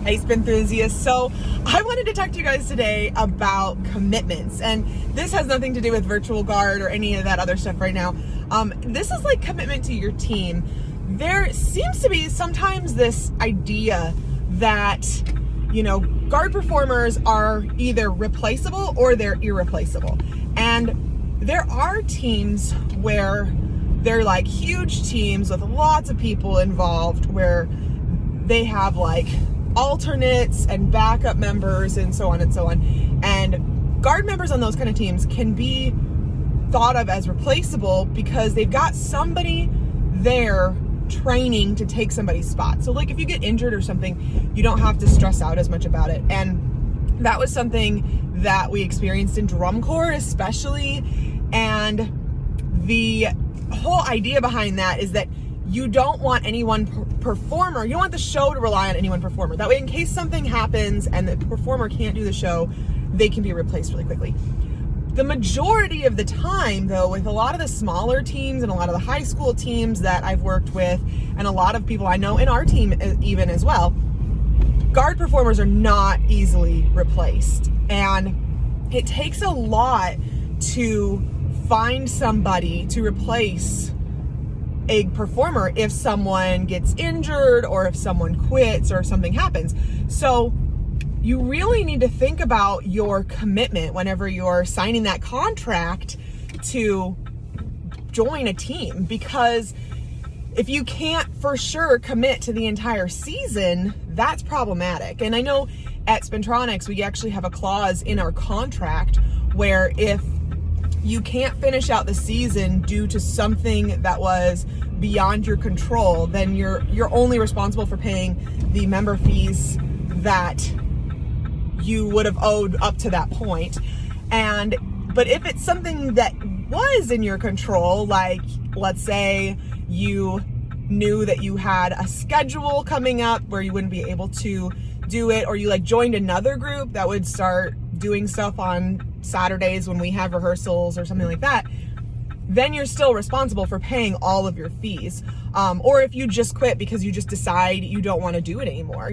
Hey, spin enthusiasts. So I wanted to talk to you guys today about commitments, and this has nothing to do with virtual guard or any of that other stuff right now. This is like commitment to your team. There seems to be sometimes this idea that, guard performers are either replaceable or they're irreplaceable. And there are teams where they're like huge teams with lots of people involved where they have like alternates and backup members and so on and so on. And guard members on those kind of teams can be thought of as replaceable because they've got somebody there training to take somebody's spot. So like if you get injured or something, you don't have to stress out as much about it. And that was something that we experienced in drum corps especially. And the whole idea behind that is that you don't want any one performer, you don't want the show to rely on any one performer. That way, in case something happens and the performer can't do the show, they can be replaced really quickly. The majority of the time, though, with a lot of the smaller teams and a lot of the high school teams that I've worked with, and a lot of people I know in our team even as well, guard performers are not easily replaced. And it takes a lot to find somebody to replace a performer if someone gets injured or if someone quits or something happens. So you really need to think about your commitment whenever you're signing that contract to join a team, because if you can't for sure commit to the entire season, that's problematic. And I know at Spintronics, we actually have a clause in our contract where if you can't finish out the season due to something that was beyond your control, then you're only responsible for paying the member fees that you would have owed up to that point. But if it's something that was in your control, like let's say you knew that you had a schedule coming up where you wouldn't be able to do it, or you like joined another group that would start doing stuff on Saturdays when we have rehearsals or something like that, then you're still responsible for paying all of your fees. Or if you just quit because you just decide you don't want to do it anymore.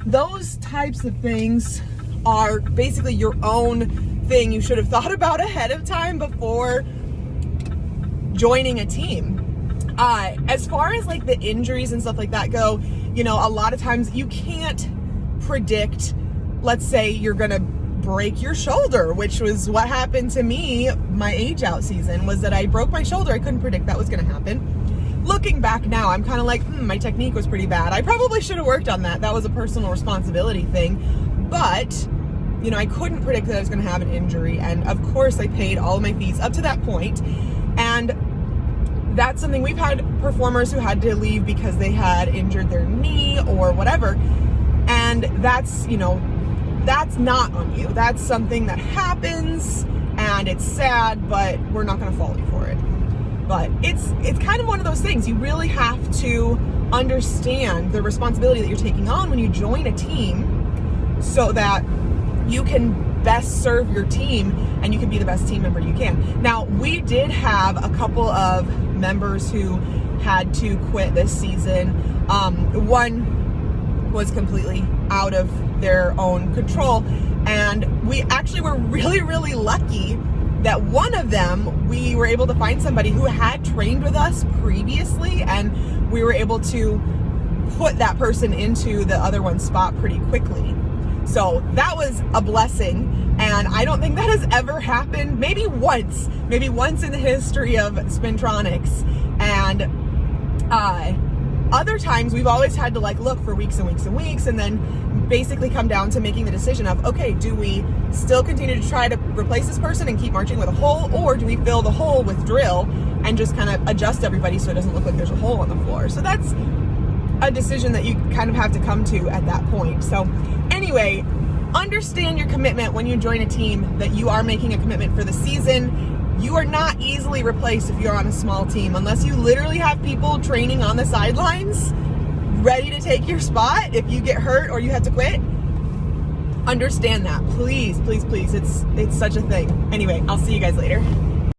Those types of things are basically your own thing you should have thought about ahead of time before joining a team. As far as like the injuries and stuff like that go, a lot of times you can't predict, let's say you're gonna break your shoulder, which was what happened to me my age out season, was that I broke my shoulder. I couldn't predict that was going to happen. Looking back now, I'm kind of like, my technique was pretty bad. I probably should have worked on that. That was a personal responsibility thing. But, I couldn't predict that I was going to have an injury. And of course, I paid all of my fees up to that point. And that's something we've had performers who had to leave because they had injured their knee or whatever. And that's not on you. That's something that happens and it's sad, but we're not going to fault you for it. But it's kind of one of those things. You really have to understand the responsibility that you're taking on when you join a team so that you can best serve your team and you can be the best team member you can. Now, we did have a couple of members who had to quit this season. One was completely out of their own control, and we actually were really, really lucky that one of them, we were able to find somebody who had trained with us previously, and we were able to put that person into the other one's spot pretty quickly. So that was a blessing, and I don't think that has ever happened. Maybe once in the history of Spintronics. And other times we've always had to look for weeks and weeks and weeks, and then basically come down to making the decision of, okay, do we still continue to try to replace this person and keep marching with a hole, or do we fill the hole with drill and just kind of adjust everybody so it doesn't look like there's a hole on the floor? So that's a decision that you kind of have to come to at that point. So anyway, understand your commitment when you join a team, that you are making a commitment for the season. You are not easily replaced if you're on a small team, unless you literally have people training on the sidelines ready to take your spot if you get hurt or you have to quit. Understand that. Please, please, please. It's such a thing. Anyway, I'll see you guys later.